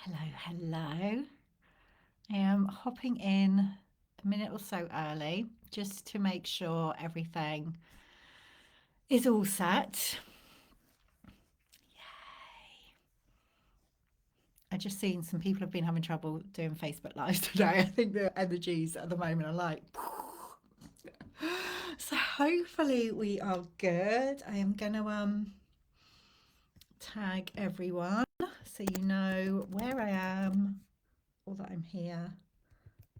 Hello, hello. I am hopping in a minute or so early just to make sure everything is all set. I just seen some people have been having trouble doing Facebook Lives today. I think the energies at the moment are like. So hopefully we are good. I am gonna tag everyone so you know where I am or that I'm here.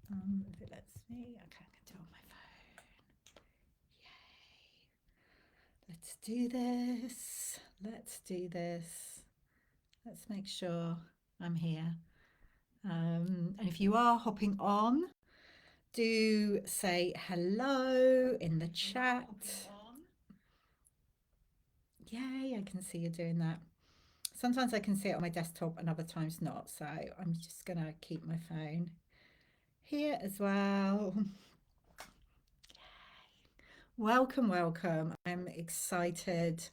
If it lets me, okay, I can do it on my phone. Let's do this. Let's do this. Let's make sure I'm here. And if you are hopping on, do say hello in the chat. Yay, I can see you doing that. Sometimes I can see it on my desktop and other times not. So I'm just going to keep my phone here as well. Welcome, welcome. I'm excited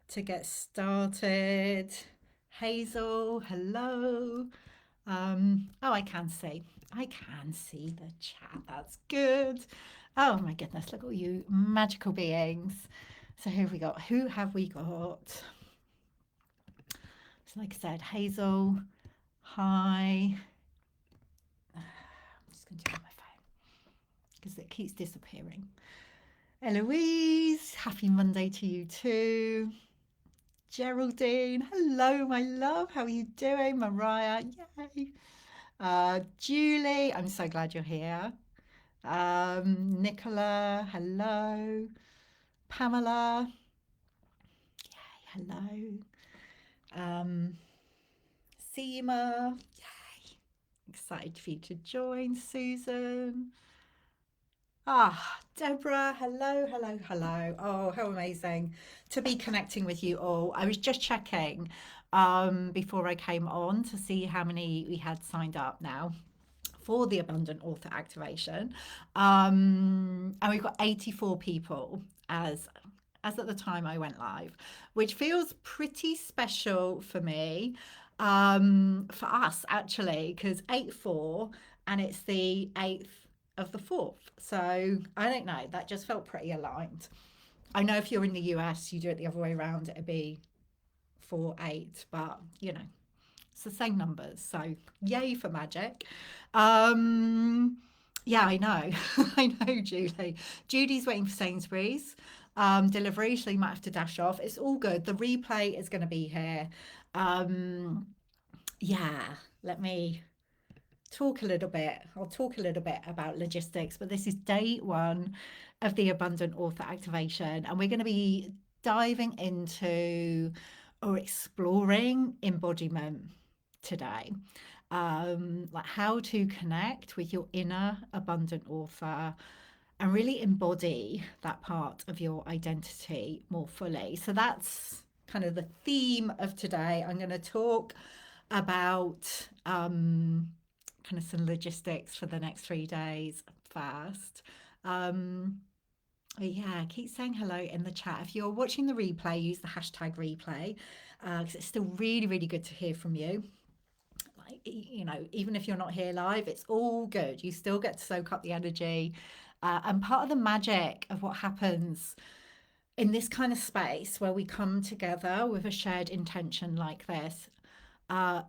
to get started. Hazel, hello. Oh, I can see. I can see the chat. That's good. Oh my goodness, look at all you magical beings. So who have we got? Who have we got? So like I said, Hazel, hi. I'm just going to do it on my phone because it keeps disappearing. Eloise, happy Monday to you too. Geraldine, hello, my love. How are you doing? Mariah, yay. Julie, I'm so glad you're here. Nicola, hello. Pamela, yay, hello. Um, Seema, yay. Excited for you to join. Susan. Ah, Deborah, hello, hello, hello. Oh, how amazing to be connecting with you all. I was just checking before I came on to see how many we had signed up now for the Abundant Author Activation. And we've got 84 people as at the time I went live, which feels pretty special for me, for us actually, because 8-4 and it's the 8th of the 4th. So I don't know, that just felt pretty aligned. I know if you're in the US, you do it the other way around, it'd be 4-8, but you know, it's the same numbers. So yay for magic. Um, yeah, I know. I know, Julie. Judy's waiting for Sainsbury's delivery, so you might have to dash off. It's all good. The replay is going to be here. Um, yeah, let me talk a little bit. I'll talk a little bit about logistics, but this is day one of the Abundant Author Activation, and we're going to be diving into or exploring embodiment today. Like how to connect with your inner abundant author and really embody that part of your identity more fully. So that's kind of the theme of today. I'm going to talk about kind of some logistics for the next 3 days first. Um, yeah, keep saying hello in the chat. If you're watching the replay, use the hashtag replay because it's still really, really good to hear from you. Like, you know, even if you're not here live, it's all good. You still get to soak up the energy. And part of the magic of what happens in this kind of space where we come together with a shared intention like this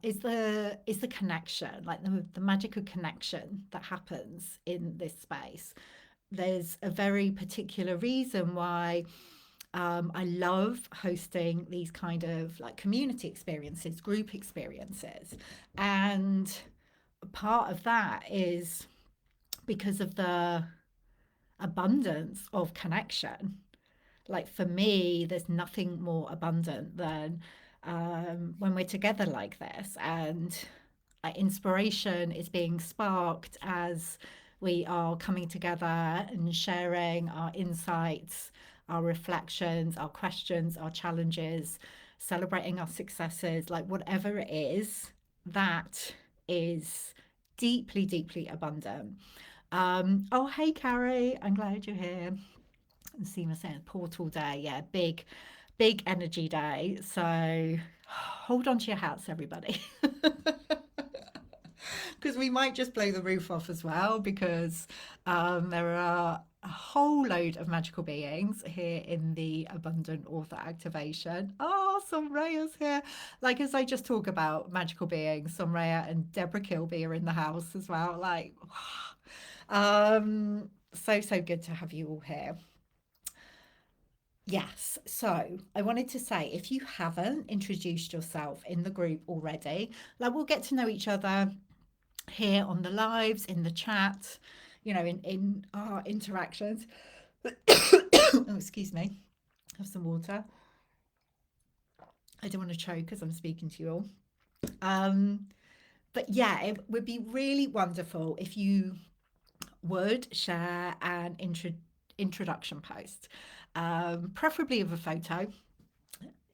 is the connection, like the magical connection that happens in this space. There's a very particular reason why I love hosting these kind of like community experiences, group experiences. And part of that is because of the abundance of connection. Like for me, there's nothing more abundant than when we're together like this and inspiration is being sparked as we are coming together and sharing our insights, our reflections, our questions, our challenges, celebrating our successes, like whatever it is, that is deeply, deeply abundant. Oh, hey, Carrie, I'm glad you're here. And Seema says portal day. Yeah, big, big energy day. So hold on to your hats, everybody. because we might just blow the roof off as well, because there are a whole load of magical beings here in the Abundant Author Activation. Oh, Somraya's here. Like, as I just talk about magical beings, Somraya and Deborah Kilby are in the house as well. Like, so good to have you all here. Yes, so I wanted to say, if you haven't introduced yourself in the group already, like, we'll get to know each other here on the lives, in the chat, in our interactions. Oh, excuse me. Have some water. I don't want to choke as I'm speaking to you all. Um, but yeah, it would be really wonderful if you would share an introduction post, preferably of a photo,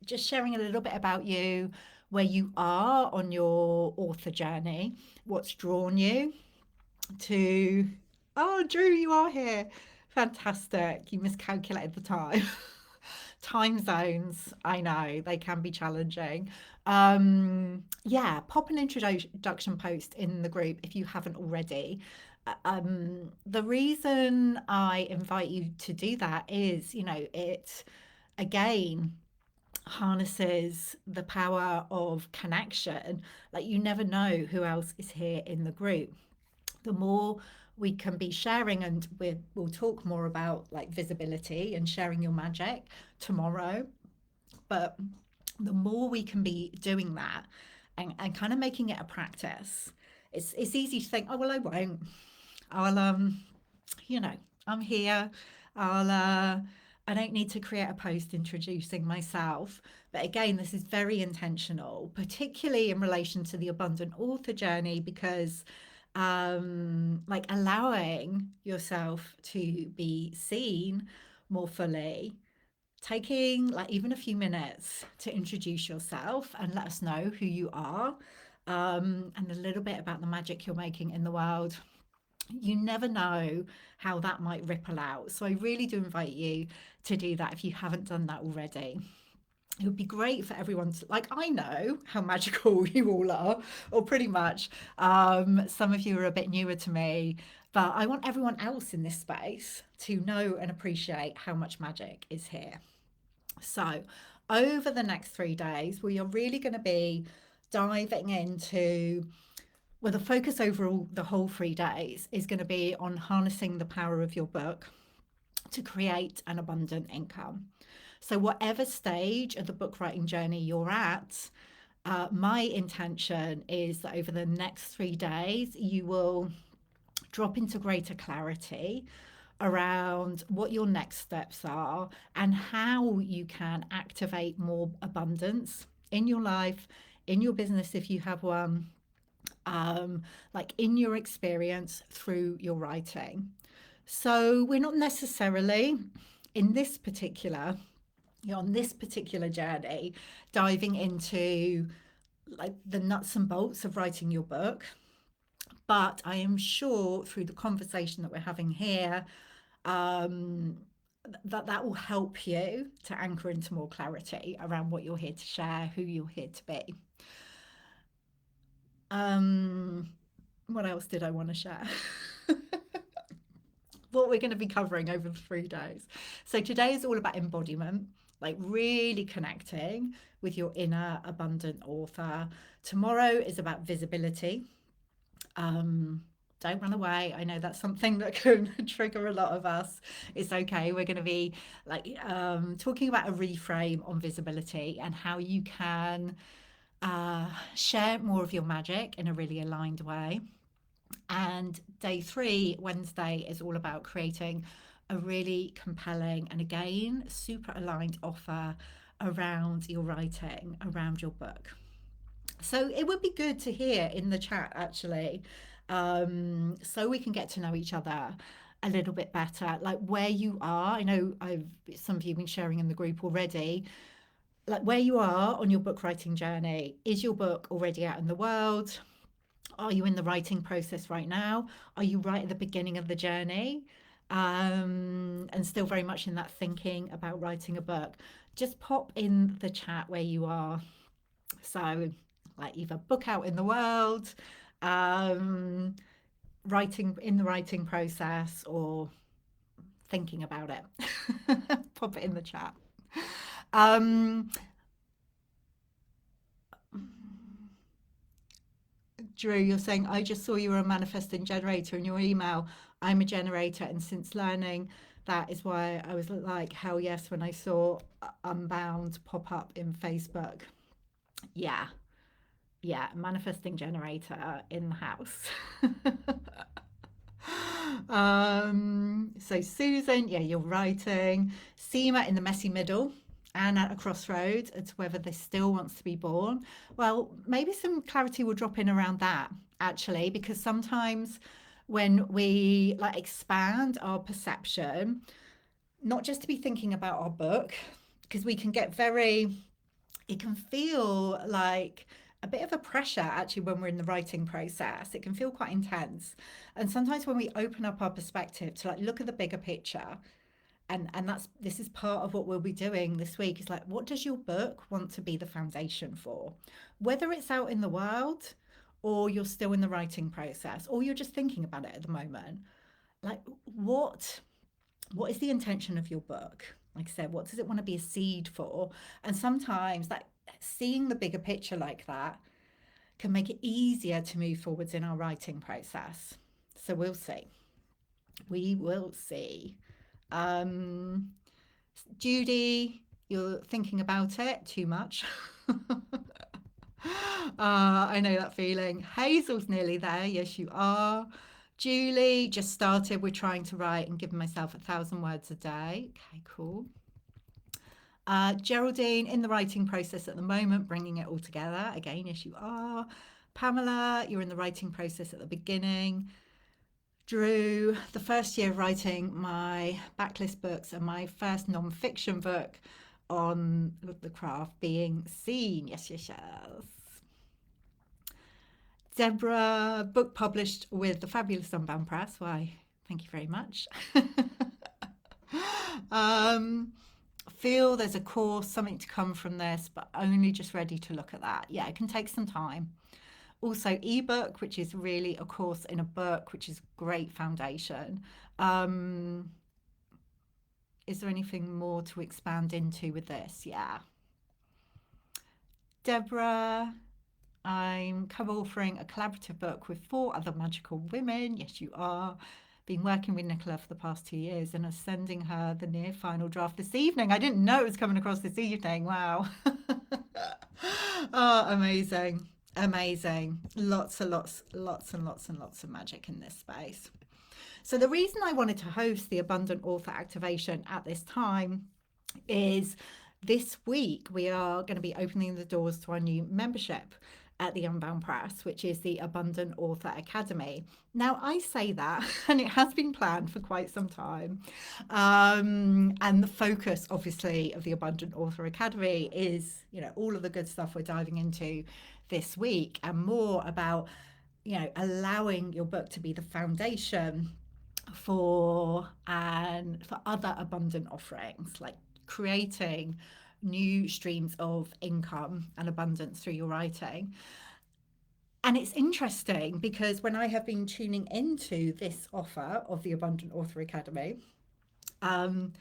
just sharing a little bit about you, where you are on your author journey, what's drawn you to. Oh, Drew, you are here. Fantastic. You miscalculated the time. Time zones, I know, they can be challenging. Yeah, pop an introduction post in the group if you haven't already. The reason I invite you to do that is, it again harnesses the power of connection. Like, you never know who else is here in the group. The more we can be sharing, and we'll talk more about like visibility and sharing your magic tomorrow, but the more we can be doing that, and kind of making it a practice. It's easy to think, oh well, I won't. I'll you know, I'm here. I don't need to create a post introducing myself. But again, this is very intentional, particularly in relation to the abundant author journey, because like, allowing yourself to be seen more fully, taking like even a few minutes to introduce yourself and let us know who you are, and a little bit about the magic you're making in the world. You never know how that might ripple out. So I really do invite you to do that if you haven't done that already. It would be great for everyone to, like, I know how magical you all are, or pretty much. Some of you are a bit newer to me, but I want everyone else in this space to know and appreciate how much magic is here. So, over the next 3 days, we are really going to be diving into, well, the focus overall, the whole 3 days, is going to be on harnessing the power of your book to create an abundant income. So, whatever stage of the book writing journey you're at, my intention is that over the next 3 days, you will drop into greater clarity around what your next steps are and how you can activate more abundance in your life, in your business if you have one, like in your experience through your writing. So we're not necessarily in this particular, on this particular journey, diving into like the nuts and bolts of writing your book. But I am sure through the conversation that we're having here, um, that will help you to anchor into more clarity around what you're here to share, who you're here to be. What else did I want to share? What we're going to be covering over the 3 days. So today is all about embodiment, like really connecting with your inner abundant author. Tomorrow is about visibility. Don't run away. I know that's something that can trigger a lot of us. It's okay. We're going to be like talking about a reframe on visibility and how you can share more of your magic in a really aligned way. And day 3, Wednesday, is all about creating a really compelling and again super aligned offer around your writing, around your book. So it would be good to hear in the chat actually, so we can get to know each other a little bit better, like where you are. I know some of you have been sharing in the group already, like where you are on your book writing journey. Is your book already out in the world? Are you in the writing process right now? Are you right at the beginning of the journey? And still very much in that thinking about writing a book? Just pop in the chat where you are. So, like, either book out in the world, um, writing in the writing process or thinking about it. Pop it in the chat. Um, Drew, you're saying, I just saw you were a manifesting generator in your email. I'm a generator, and since learning that is why I was like, hell yes, when I saw Unbound pop up in Facebook. Yeah, yeah, manifesting generator in the house. So Susan, yeah, you're writing. Seema in the messy middle and at a crossroads as to whether this still wants to be born. Well, maybe some clarity will drop in around that actually, because sometimes when we like expand our perception, not just to be thinking about our book, because we can get very, it can feel like a bit of a pressure actually when we're in the writing process. It can feel quite intense. And sometimes when we open up our perspective to like look at the bigger picture, and that's this is part of what we'll be doing this week, is like, what does your book want to be the foundation for? Whether it's out in the world or you're still in the writing process or you're just thinking about it at the moment, like what is the intention of your book? Like I said, what does it want to be a seed for? And sometimes that seeing the bigger picture like that can make it easier to move forwards in our writing process. So we'll see. We will see. Um, Judy, you're thinking about it too much. I know that feeling. Hazel's nearly there. Yes, you are. Julie just started. We're trying to write and giving myself 1,000 words a day. Okay, cool. Geraldine, in the writing process at the moment, bringing it all together. Again, yes, you are. Pamela, you're in the writing process at the beginning. Drew, the first year of writing my backlist books and my first non-fiction book on the craft being seen. Yes, yes, yes. Deborah, book published with the fabulous Unbound Press. Why, thank you very much. um, feel there's a course, something to come from this, but only just ready to look at that. Yeah, it can take some time. Also, ebook, which is really a course in a book, which is great foundation. Um, is there anything more to expand into with this? Yeah. Deborah, I'm co-authoring a collaborative book with 4 other magical women. Yes, you are. Been working with Nicola for the past 2 years and are sending her the near final draft this evening. I didn't know it was coming across this evening. Wow. Oh, amazing. Amazing. Lots and lots, lots and lots and lots of magic in this space. So the reason I wanted to host the Abundant Author Activation at this time is this week we are going to be opening the doors to our new membership at the Unbound Press, which is the Abundant Author Academy. Now, I say that, and it has been planned for quite some time. And the focus, obviously, of the Abundant Author Academy is, all of the good stuff we're diving into this week, and more about, allowing your book to be the foundation for other abundant offerings, like creating new streams of income and abundance through your writing. And it's interesting because when I have been tuning into this offer of the Abundant Author Academy, um,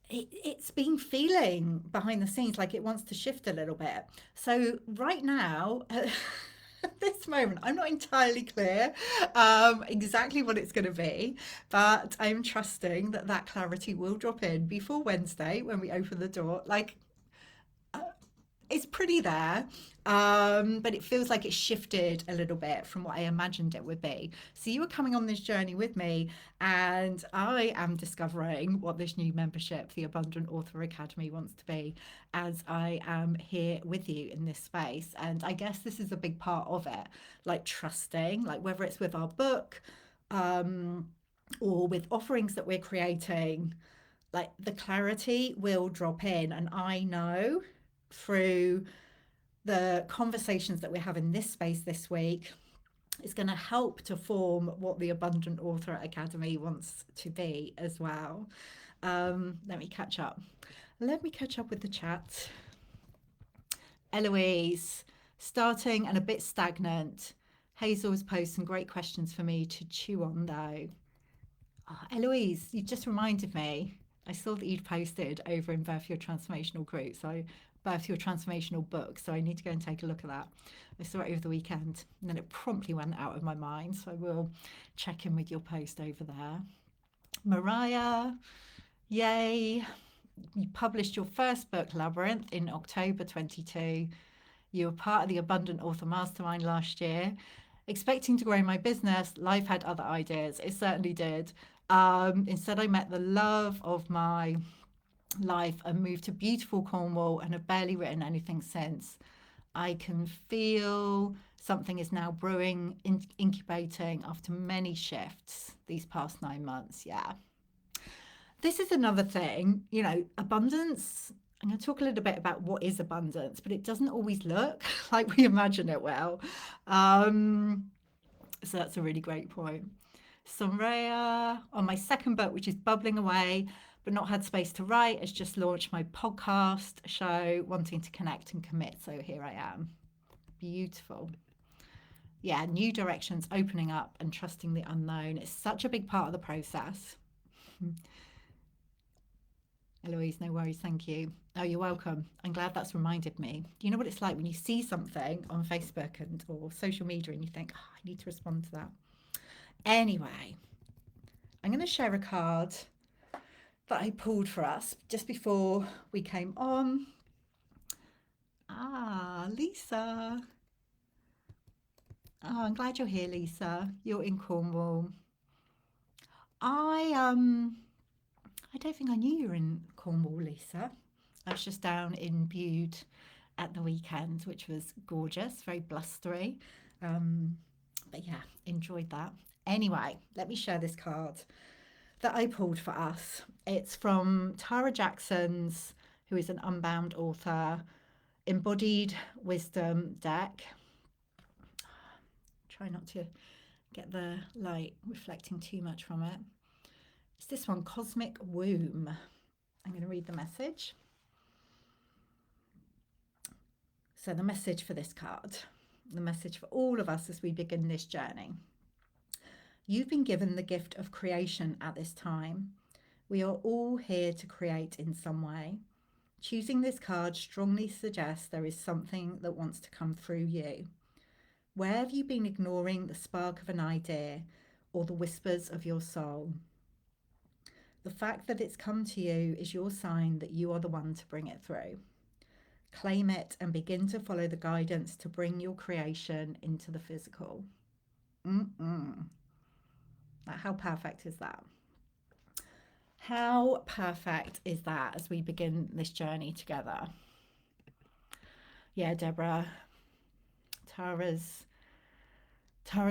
it's been feeling behind the scenes like it wants to shift a little bit. So right now, at this moment, I'm not entirely clear exactly what it's going to be, but I'm trusting that that clarity will drop in before Wednesday when we open the door. Like, it's pretty there, but it feels like it's shifted a little bit from what I imagined it would be. So you are coming on this journey with me, and I am discovering what this new membership, the Abundant Author Academy, wants to be, as I am here with you in this space. And I guess this is a big part of it, like trusting, like whether it's with our book, or with offerings that we're creating, like the clarity will drop in, and I know through the conversations that we have in this space this week is going to help to form what the Abundant Author Academy wants to be as well. Let me catch up. Let me catch up with the chat. Eloise, starting and a bit stagnant. Hazel's posed some great questions for me to chew on, though. Oh, Eloise, you just reminded me. I saw that you'd posted over in Birth Your Transformational group, so Birth Your Transformational book. So I need to go and take a look at that. I saw it over the weekend, and then it promptly went out of my mind. So I will check in with your post over there. Mariah, yay! You published your first book, Labyrinth, in October 22. You were part of the Abundant Author Mastermind last year. Expecting to grow my business, life had other ideas. It certainly did. Instead, I met the love of my life and moved to beautiful Cornwall and have barely written anything since. I can feel something is now brewing, incubating after many shifts these past 9 months. Yeah. This is another thing, abundance. I'm going to talk a little bit about what is abundance, but it doesn't always look like we imagine it will. So that's a really great point. Somraya, on my second book, which is bubbling away, but not had space to write, has just launched my podcast show, wanting to connect and commit. So here I am. Beautiful. Yeah, new directions opening up and trusting the unknown. It's such a big part of the process. Eloise, no worries, thank you. Oh, you're welcome. I'm glad that's reminded me. You know what it's like when you see something on Facebook or social media and you think, oh, I need to respond to that. Anyway, I'm going to share a card that I pulled for us just before we came on. Ah, Lisa. Oh, I'm glad you're here, Lisa. You're in Cornwall. I don't think I knew you were in Cornwall, Lisa. I was just down in Bude at the weekend, which was gorgeous, very blustery. But yeah, enjoyed that. Anyway, let me share this card that I pulled for us. It's from Tara Jackson's, who is an Unbound author, Embodied Wisdom deck. Try not to get the light reflecting too much from it. It's this one, Cosmic Womb. I'm going to read the message. So the message for this card, the message for all of us as we begin this journey. You've been given the gift of creation at this time. We are all here to create in some way. Choosing this card strongly suggests there is something that wants to come through you. Where have you been ignoring the spark of an idea or the whispers of your soul? The fact that it's come to you is your sign that you are the one to bring it through. Claim it and begin to follow the guidance to bring your creation into the physical. How perfect is that? How perfect is that as we begin this journey together? Yeah, Deborah, Tara's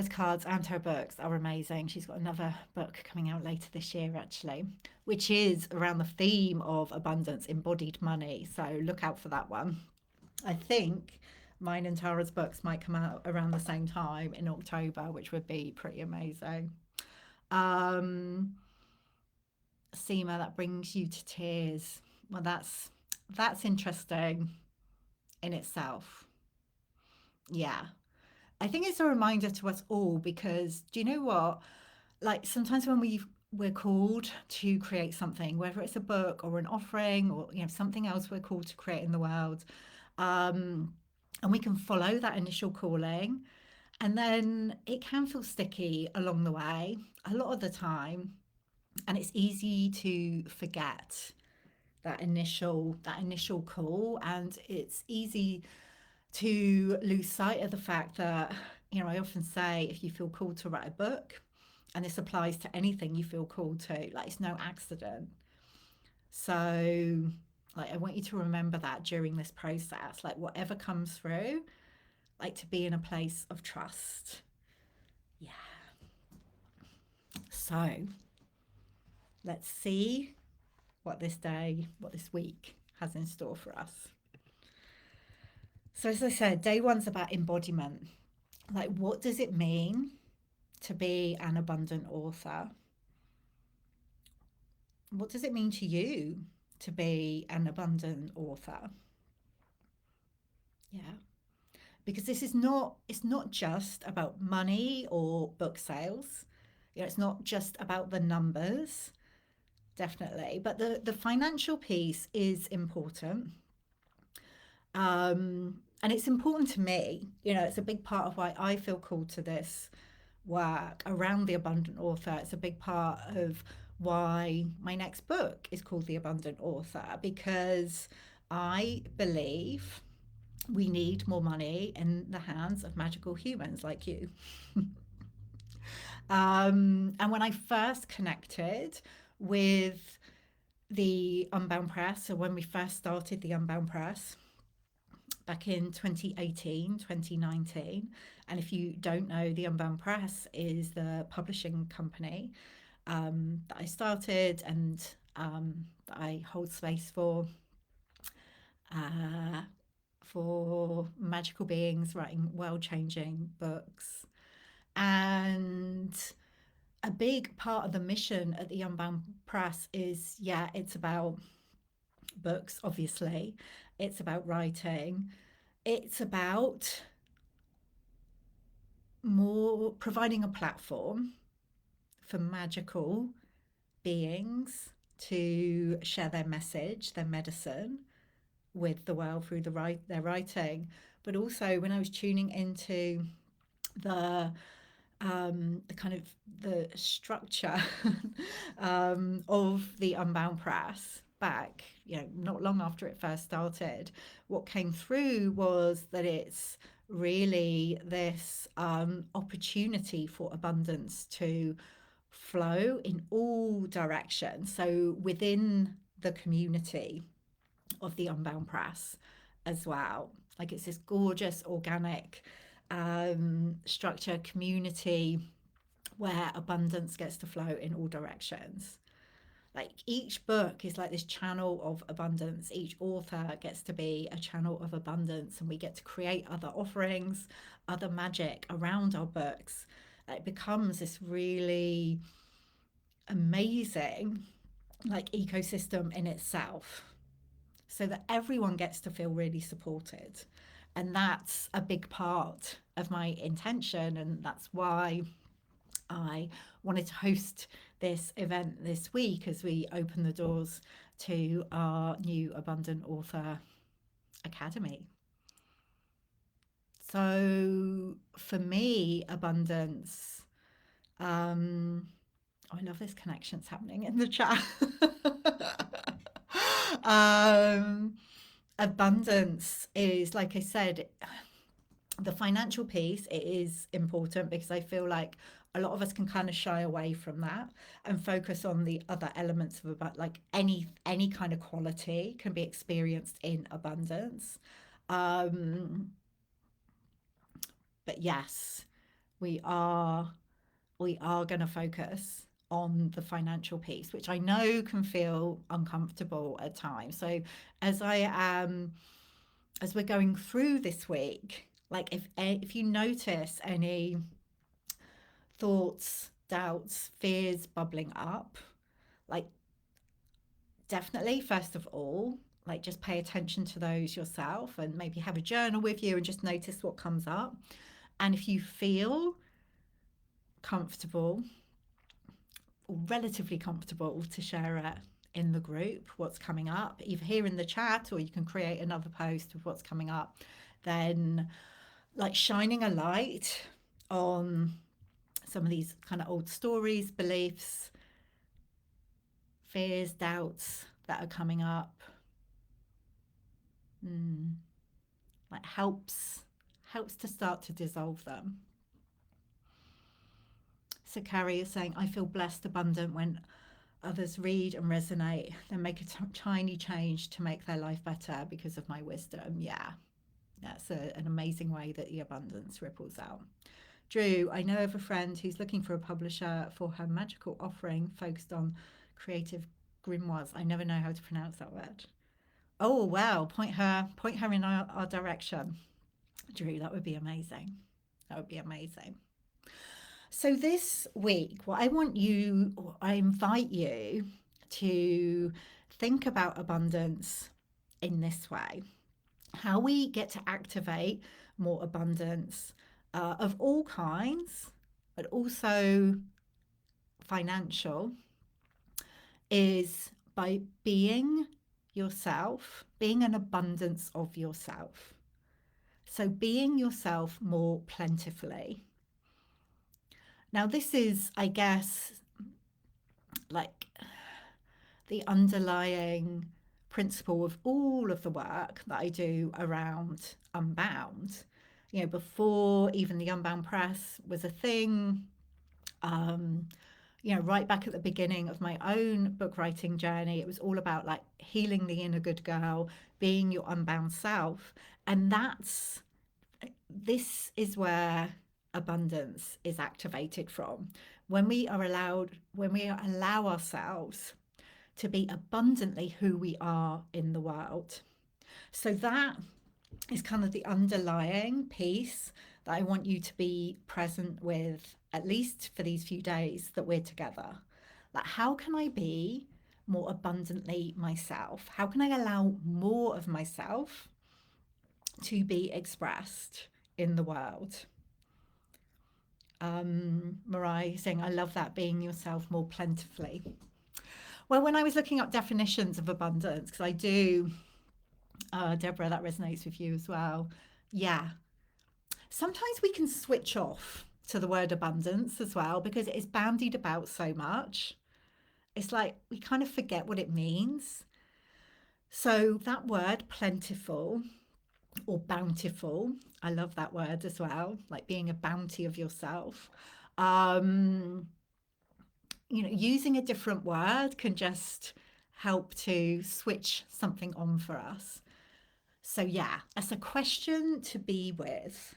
cards and her books are amazing. She's got another book coming out later this year, actually, which is around the theme of abundance, embodied money. So look out for that one. I think mine and Tara's books might come out around the same time in October, which would be pretty amazing. Seema, that brings you to tears. Well, that's interesting in itself. Yeah. I think it's a reminder to us all because do you know what? Like sometimes when we're called to create something, whether it's a book or an offering or something else we're called to create in the world, and we can follow that initial calling, and then it can feel sticky along the way a lot of the time, and it's easy to forget that initial call, and it's easy to lose sight of the fact that I often say if you feel called to write a book, and this applies to anything you feel called to, like it's no accident. So like I want you to remember that during this process, like whatever comes through, like to be in a place of trust. Yeah. So let's see what this week has in store for us. So as I said, day one's about embodiment. Like what does it mean to be an abundant author? What does it mean to you to be an abundant author? Yeah. because this is not, it's not just about money or book sales. You know, it's not just about the numbers, definitely, but the financial piece is important. And it's important to me. You know, it's a big part of why I feel called to this work around the abundant author. It's a big part of why my next book is called The Abundant Author, because I believe we need more money in the hands of magical humans like you. And when I first connected with the Unbound Press, so when we first started the Unbound Press back in 2018, 2019, and if you don't know, the Unbound Press is the publishing company that I started and that I hold space uh, for magical beings writing world changing books. And a big part of the mission at the Unbound Press is, yeah, it's about books, obviously, it's about writing, it's about more providing a platform for magical beings to share their message, their medicine with the world through their writing. But also, when I was tuning into the the kind of the structure of the Unbound Press back, you know, not long after it first started, what came through was that it's really this opportunity for abundance to flow in all directions. So within the community of the Unbound Press as well. Like it's this gorgeous organic structure community where abundance gets to flow in all directions. Like each book is like this channel of abundance. Each author gets to be a channel of abundance, and we get to create other offerings, other magic around our books. It becomes this really amazing like ecosystem in itself, so that everyone gets to feel really supported. And that's a big part of my intention. And that's why I wanted to host this event this week as we open the doors to our new Abundant Author Academy. So for me, abundance, oh, I love this connections happening in the chat. um, abundance is, like I said, the financial piece, it is important because I feel like a lot of us can kind of shy away from that and focus on the other elements of about like any kind of quality can be experienced in abundance. Um, but yes, we are we are going to focus on the financial piece, which I know can feel uncomfortable at times. So as I am as we're going through this week, like if you notice any thoughts, doubts, fears bubbling up, like definitely first of all, like just pay attention to those yourself and maybe have a journal with you and just notice what comes up. And if you feel comfortable or relatively comfortable to share it in the group, what's coming up, either here in the chat or you can create another post of what's coming up, then like shining a light on some of these kind of old stories, beliefs, fears, doubts that are coming up, mm, like helps to start to dissolve them. So Carrie is saying, I feel blessed, abundant when others read and resonate, then make a tiny change to make their life better because of my wisdom. Yeah, that's an amazing way that the abundance ripples out. Drew, I know of a friend who's looking for a publisher for her magical offering focused on creative grimoires. I never know how to pronounce that word. Oh wow, point her in our direction. Drew, that would be amazing. That would be amazing. So this week, what I invite you to think about abundance in this way. How we get to activate more abundance of all kinds, but also financial, is by being yourself, being an abundance of yourself. So being yourself more plentifully. Now, this is, I guess, like the underlying principle of all of the work that I do around Unbound. You know, before even the Unbound Press was a thing, um, you know, right back at the beginning of my own book writing journey, it was all about like healing the inner good girl, being your unbound self. And this is where abundance is activated from. When we allow ourselves to be abundantly who we are in the world. So that is kind of the underlying piece that I want you to be present with, at least for these few days that we're together. Like, how can I be more abundantly myself? How can I allow more of myself to be expressed in the world? Mariah saying, I love that, being yourself more plentifully. Well, when I was looking up definitions of abundance, because I do, Deborah, that resonates with you as well. Yeah. Sometimes we can switch off to the word abundance as well because it is bandied about so much. It's like we kind of forget what it means. So that word plentiful or bountiful, I love that word as well, like being a bounty of yourself. Um, you know, using a different word can just help to switch something on for us. So yeah, as a question to be with,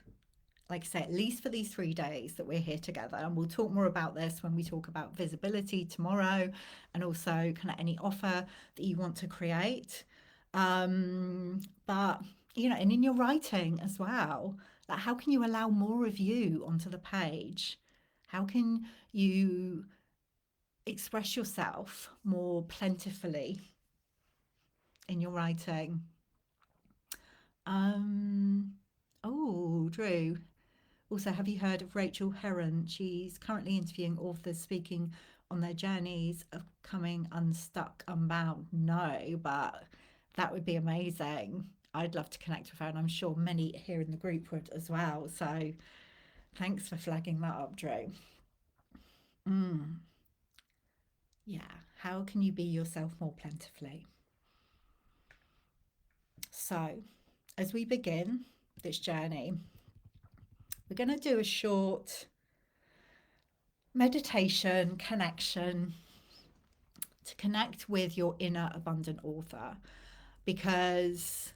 like I say, at least for these 3 days that we're here together. And we'll talk more about this when we talk about visibility tomorrow, and also kind of any offer that you want to create. But, you know, and in your writing as well, like how can you allow more of you onto the page? How can you express yourself more plentifully in your writing? Um, oh, Drew, also, have you heard of Rachel Herron? She's currently interviewing authors speaking on their journeys of coming unstuck, unbound. No, but that would be amazing. I'd love to connect with her, and I'm sure many here in the group would as well. So thanks for flagging that up, Drew. Mm, yeah, how can you be yourself more plentifully? So, as we begin this journey, we're going to do a short meditation connection to connect with your inner abundant author, because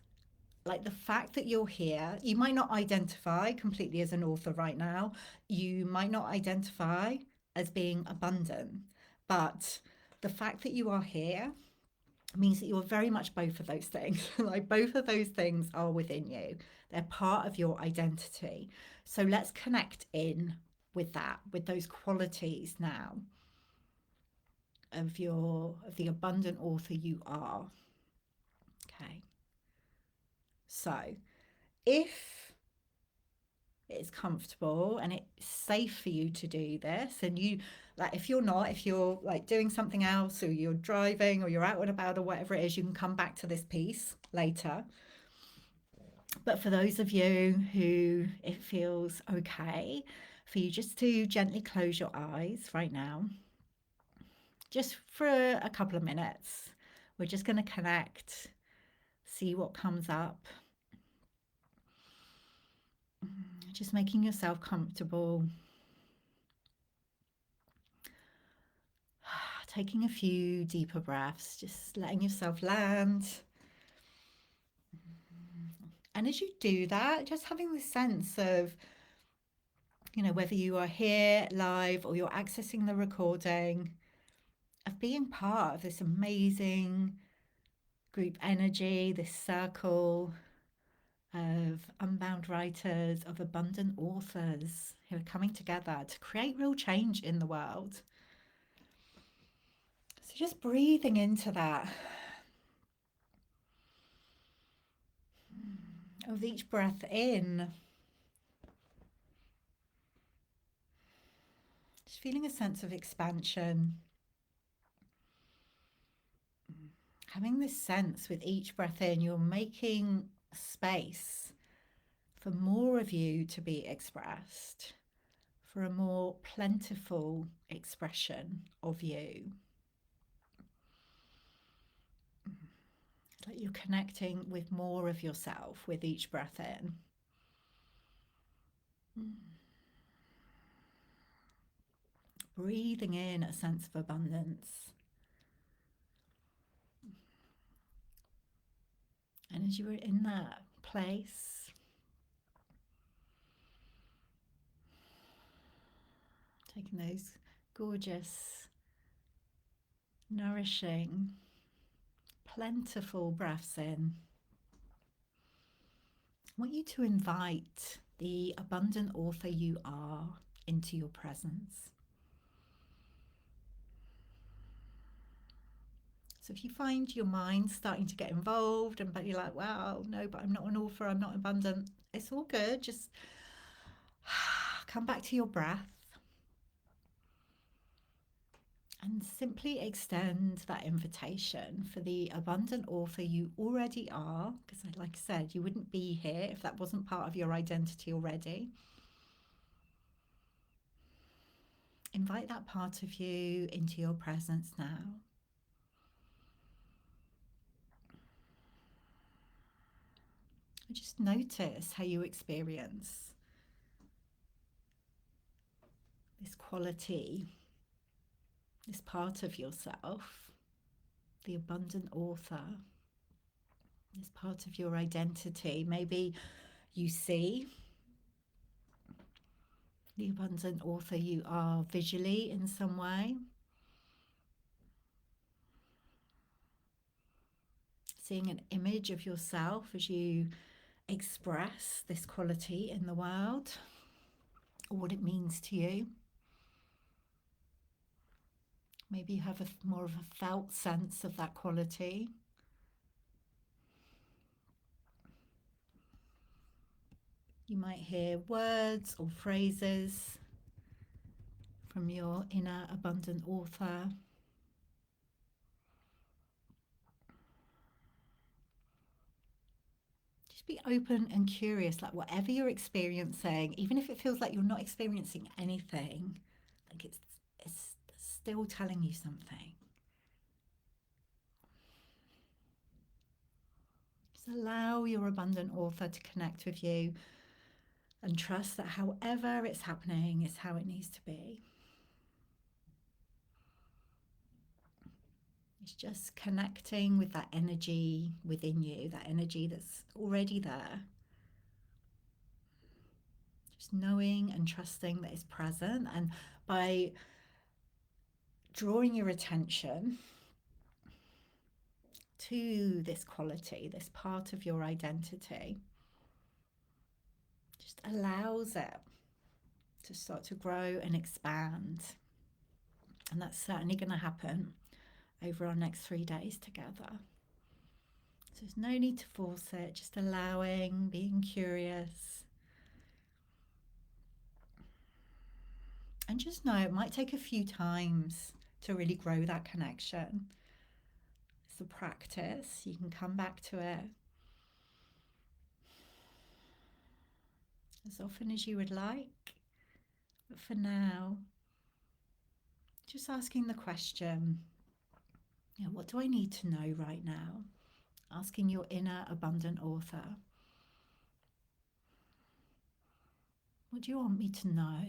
like the fact that you're here, you might not identify completely as an author right now, you might not identify as being abundant, but the fact that you are here means that you're very much both of those things. Like both of those things are within you, they're part of your identity. So let's connect in with that, with those qualities now of the abundant author you are. Okay. So, if it's comfortable and it's safe for you to do this, and you like, if you're not, if you're like doing something else, or you're driving, or you're out and about, or whatever it is, you can come back to this piece later. But for those of you who it feels okay for you just to gently close your eyes right now, just for a couple of minutes, we're just going to connect, see what comes up. Just making yourself comfortable. Taking a few deeper breaths, just letting yourself land. And as you do that, just having this sense of, you know, whether you are here live or you're accessing the recording, of being part of this amazing group energy, this circle of unbound writers, of abundant authors who are coming together to create real change in the world. So just breathing into that. With each breath in, Just feeling a sense of expansion. Having this sense with each breath in, you're making space for more of you to be expressed, for a more plentiful expression of you. It's like you're connecting with more of yourself with each breath in. Breathing in a sense of abundance. And as you were in that place, taking those gorgeous, nourishing, plentiful breaths in, I want you to invite the abundant author you are into your presence. So if you find your mind starting to get involved but you're like, wow, no, but I'm not an author, I'm not abundant, it's all good. Just come back to your breath and simply extend that invitation for the abundant author you already are. Because like I said, you wouldn't be here if that wasn't part of your identity already. Invite that part of you into your presence now. Just notice how you experience this quality, this part of yourself, the abundant author, this part of your identity. Maybe you see the abundant author you are visually in some way. Seeing an image of yourself as you express this quality in the world, or what it means to you. Maybe you have more of a felt sense of that quality. You might hear words or phrases from your inner abundant author. Just be open and curious, like whatever you're experiencing, even if it feels like you're not experiencing anything, like it's still telling you something. Just allow your abundant author to connect with you and trust that however it's happening is how it needs to be. It's just connecting with that energy within you, that energy that's already there. Just knowing and trusting that it's present. And by drawing your attention to this quality, this part of your identity, just allows it to start to grow and expand. And that's certainly going to happen over our next 3 days together. So there's no need to force it, just allowing, being curious. And just know it might take a few times to really grow that connection. It's a practice. You can come back to it as often as you would like. But for now, just asking the question, what do I need to know right now? Asking your inner abundant author, what do you want me to know?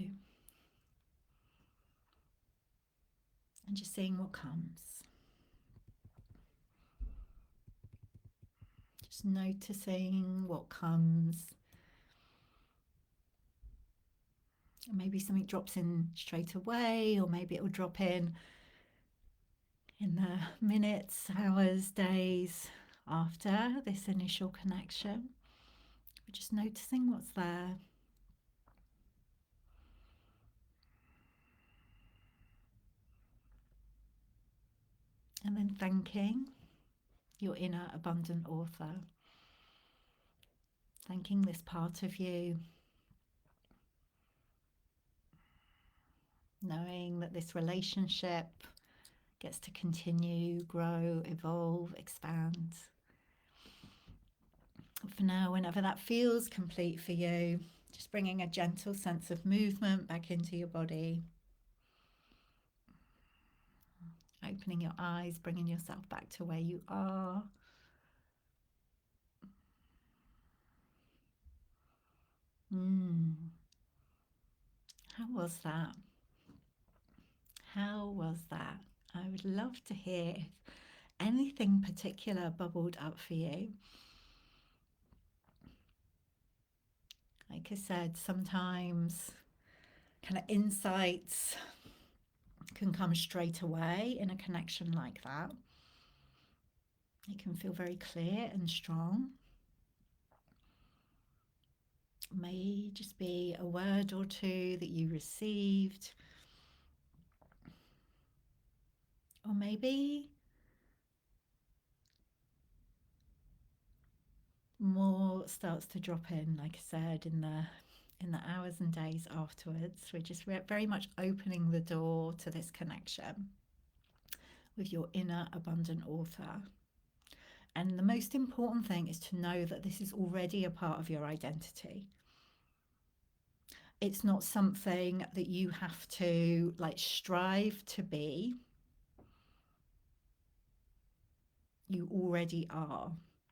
And just seeing what comes. Just noticing what comes. And maybe something drops in straight away, or maybe it will drop in the minutes, hours, days after this initial connection. But just noticing what's there. And then thanking your inner abundant author. Thanking this part of you. knowing that this relationship gets to continue, grow, evolve, expand. For now, whenever that feels complete for you, just bringing a gentle sense of movement back into your body, opening your eyes, bringing yourself back to where you are. How was that? How was that? I would love to hear if anything particular bubbled up for you. Like I said, sometimes kind of insights can come straight away in a connection like that. It can feel very clear and strong. It may just be a word or two that you received, or maybe more starts to drop in, like I said, in the hours and days afterwards. We're just very much opening the door to this connection with your inner abundant author. And the most important thing is to know that this is already a part of your identity. It's not something that you have to like strive to be. You already are.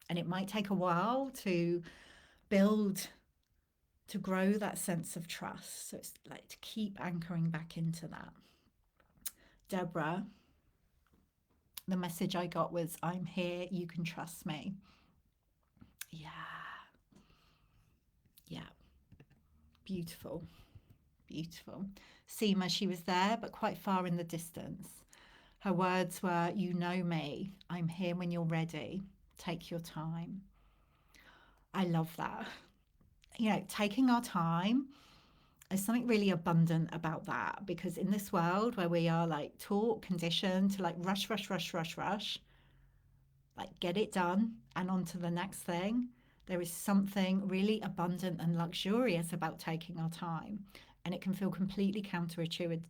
And it might take a while to build, to grow that sense of trust. So it's like to keep anchoring back into that. Deborah, the message I got was, I'm here, you can trust me. Yeah, yeah, beautiful, beautiful. Seema, she was there, but quite far in the distance. Her words were, you know me, I'm here when you're ready, take your time. I love that. You know, taking our time, there's something really abundant about that, because in this world where we are like taught, conditioned to like rush, rush, rush, rush, rush, like get it done and on to the next thing, there is something really abundant and luxurious about taking our time. And it can feel completely counterintuitive.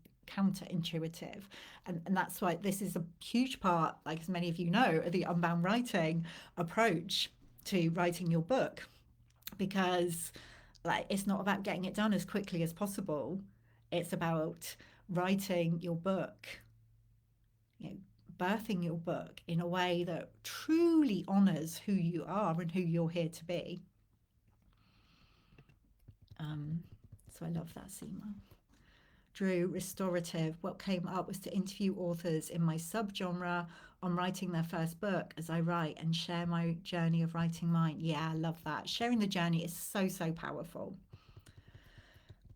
And that's why this is a huge part, like as many of you know, of the unbound writing approach to writing your book, because like it's not about getting it done as quickly as possible. It's about writing your book, you know, birthing your book in a way that truly honors who you are and who you're here to be. So I love that, Seema. Drew, restorative. What came up was to interview authors in my subgenre on writing their first book as I write and share my journey of writing mine. Yeah, I love that. Sharing the journey is so, so powerful.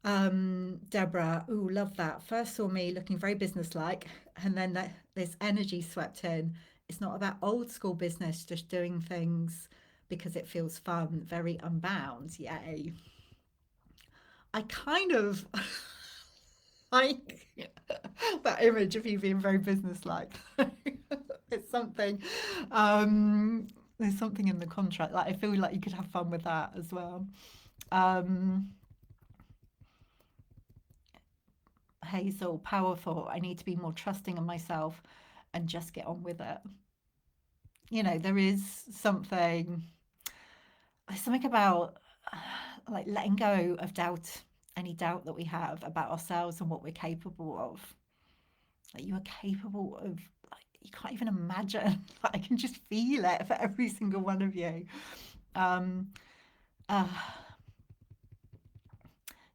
Deborah, ooh, love that. First saw me looking very businesslike, and then this energy swept in. It's not about old school business, just doing things because it feels fun, very unbound. Yay. I kind of like that image of you being very businesslike. It's something, there's something in the contract. Like, I feel like you could have fun with that as well. Um, Hazel, powerful. I need to be more trusting of myself and just get on with it. You know, there is something, there's something about like letting go of doubt, any doubt that we have about ourselves and what we're capable of. Like you are capable of, like, you can't even imagine. Like, I can just feel it for every single one of you. Um, uh,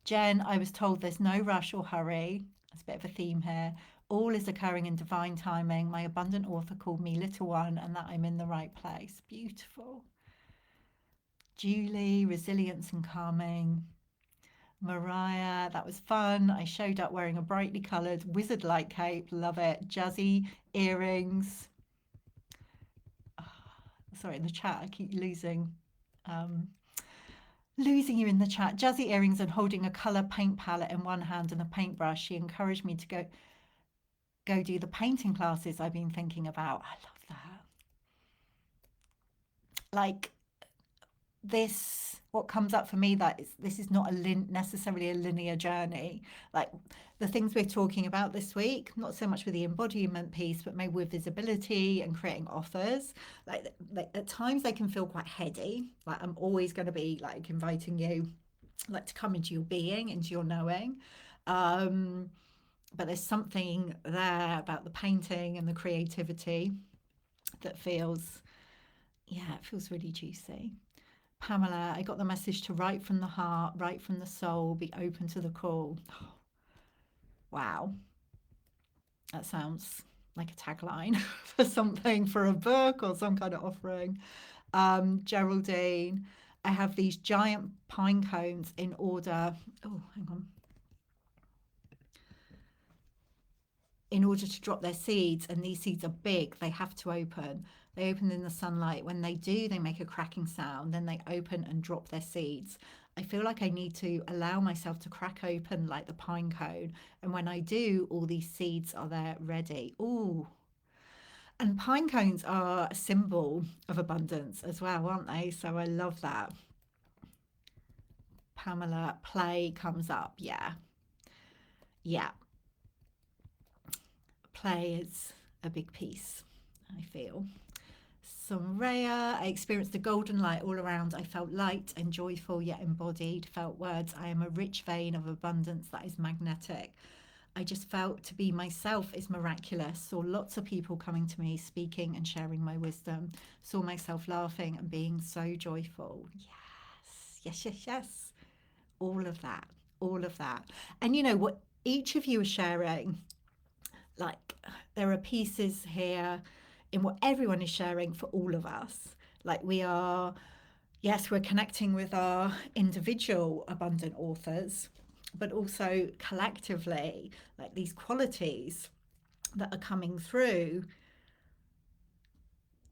Jen, I was told there's no rush or hurry. That's a bit of a theme here. All is occurring in divine timing. My abundant author called me little one, and that I'm in the right place. Beautiful. Julie, resilience and calming. Mariah, that was fun. I showed up wearing a brightly coloured wizard like cape. Love it. Jazzy earrings. Oh, sorry, in the chat, I keep um, losing you in the chat. Jazzy earrings and holding a colour paint palette in one hand and a paintbrush. She encouraged me to go do the painting classes I've been thinking about. I love that. Like, what comes up for me, that this is not necessarily a linear journey. Like the things we're talking about this week, not so much with the embodiment piece, but maybe with visibility and creating offers. Like at times they can feel quite heady. Like I'm always going to be like inviting you like to come into your being, into your knowing. Um, but there's something there about the painting and the creativity that feels, yeah, it feels really juicy. Pamela, I got the message to write from the heart, write from the soul, be open to the call. Oh, wow, that sounds like a tagline for something, for a book or some kind of offering. Geraldine, I have these giant pine cones in order. Oh, hang on. In order to drop their seeds, and these seeds are big, they have to open. They open in the sunlight. When they do, they make a cracking sound. Then they open and drop their seeds. I feel like I need to allow myself to crack open like the pine cone. And when I do, all these seeds are there ready. Ooh. And pine cones are a symbol of abundance as well, aren't they? So I love that. Pamela, play comes up. Yeah. Yeah. Play is a big piece, I feel. Somraya, I experienced the golden light all around. I felt light and joyful yet embodied. Felt words. I am a rich vein of abundance that is magnetic. I just felt to be myself is miraculous. Saw lots of people coming to me, speaking and sharing my wisdom. Saw myself laughing and being so joyful. Yes, yes, yes, yes. All of that, all of that. And you know what each of you are sharing, like there are pieces here in what everyone is sharing for all of us. Like we are, yes, we're connecting with our individual abundant authors, but also collectively, like these qualities that are coming through,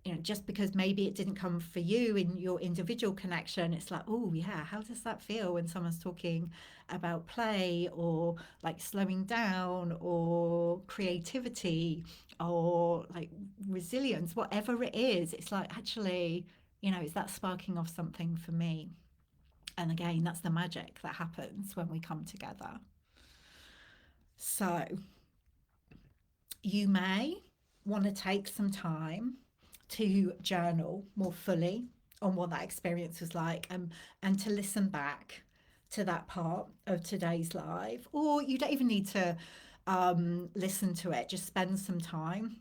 you know, just because maybe it didn't come for you in your individual connection, it's like, oh yeah, how does that feel when someone's talking about play or like slowing down or creativity or like resilience, whatever it is, it's like actually, you know, is that sparking off something for me? And again, that's the magic that happens when we come together. So you may want to take some time to journal more fully on what that experience was like, and to listen back to that part of today's live. Or you don't even need to listen to it, just spend some time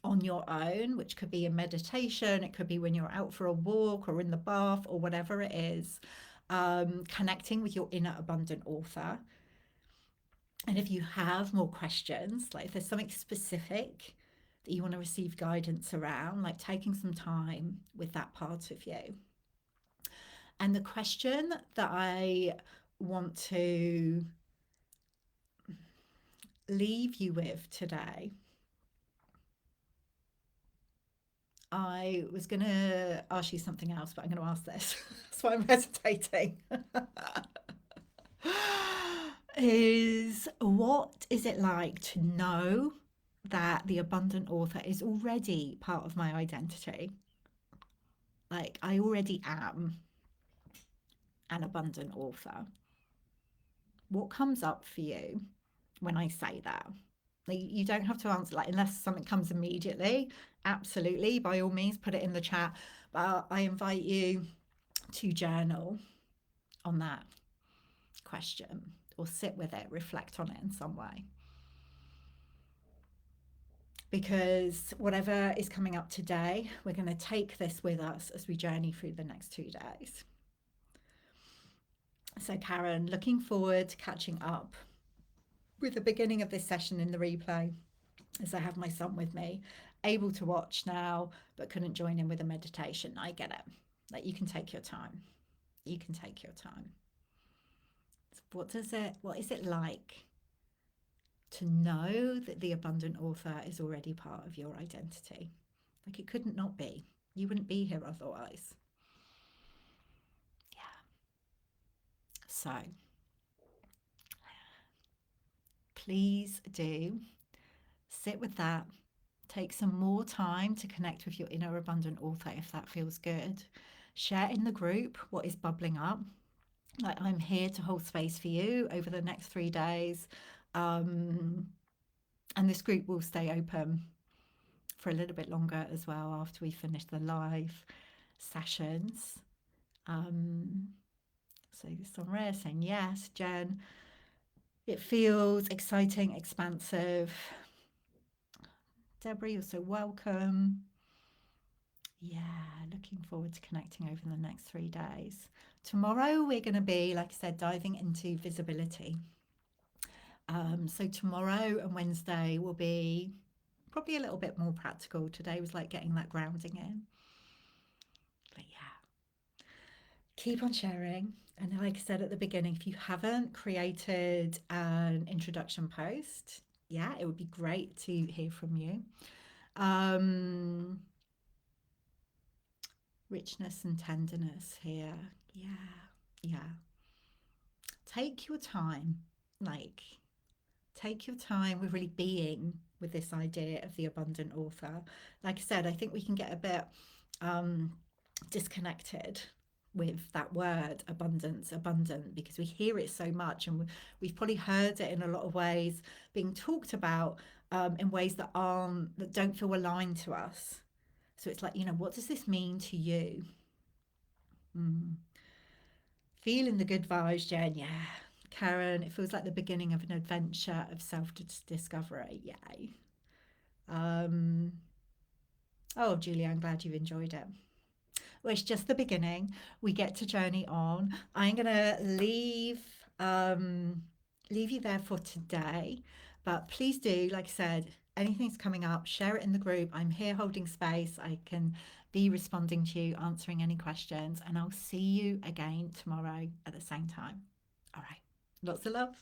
on your own, which could be a meditation, it could be when you're out for a walk or in the bath or whatever it is, connecting with your inner abundant author. And if you have more questions, like if there's something specific that you want to receive guidance around, like taking some time with that part of you. And the question that I want to leave you with today, I was going to ask you something else, but I'm going to ask this. That's why I'm hesitating. Is what is it like to know that the abundant author is already part of my identity? Like, I already am an abundant author. What comes up for you when I say that? Like, you don't have to answer, like, unless something comes immediately. Absolutely, by all means, put it in the chat. But I invite you to journal on that question or sit with it, reflect on it in some way. Because whatever is coming up today, we're going to take this with us as we journey through the next 2 days. So, Karen, looking forward to catching up with the beginning of this session in the replay, as I have my son with me, able to watch now, but couldn't join in with a meditation. I get it. Like, you can take your time. You can take your time. What is it like to know that the abundant author is already part of your identity? Like, it couldn't not be. You wouldn't be here otherwise. Yeah. So please do sit with that. Take some more time to connect with your inner abundant author if that feels good. Share in the group what is bubbling up. Like, I'm here to hold space for you over the next 3 days. Um, and this group will stay open for a little bit longer as well after we finish the live sessions. Um, so Sonre saying yes, Jen. It feels exciting, expansive. Deborah, you're so welcome. Yeah, looking forward to connecting over the next 3 days. Tomorrow, we're going to be, like I said, diving into visibility. So, tomorrow and Wednesday will be probably a little bit more practical. Today was like getting that grounding in. But yeah, keep on sharing. And like I said at the beginning, if you haven't created an introduction post, yeah, it would be great to hear from you. Um, richness and tenderness here. Yeah, yeah. Take your time. Like, take your time with really being with this idea of the abundant author. Like I said, I think we can get a bit um, disconnected with that word abundance, abundant, because we hear it so much, and we've probably heard it in a lot of ways being talked about in ways that don't feel aligned to us. So it's like, what does this mean to you? Mm. Feeling the good vibes, Jen. Yeah. Karen, it feels like the beginning of an adventure of self discovery. Yay. Um, oh, Julia, I'm glad you've enjoyed it. Well, it's just the beginning. We get to journey on. I'm gonna um, leave you there for today, but please do, like I said, anything's coming up, share it in the group. I'm here holding space. I can be responding to you, answering any questions, and I'll see you again tomorrow at the same time. All right, lots of love.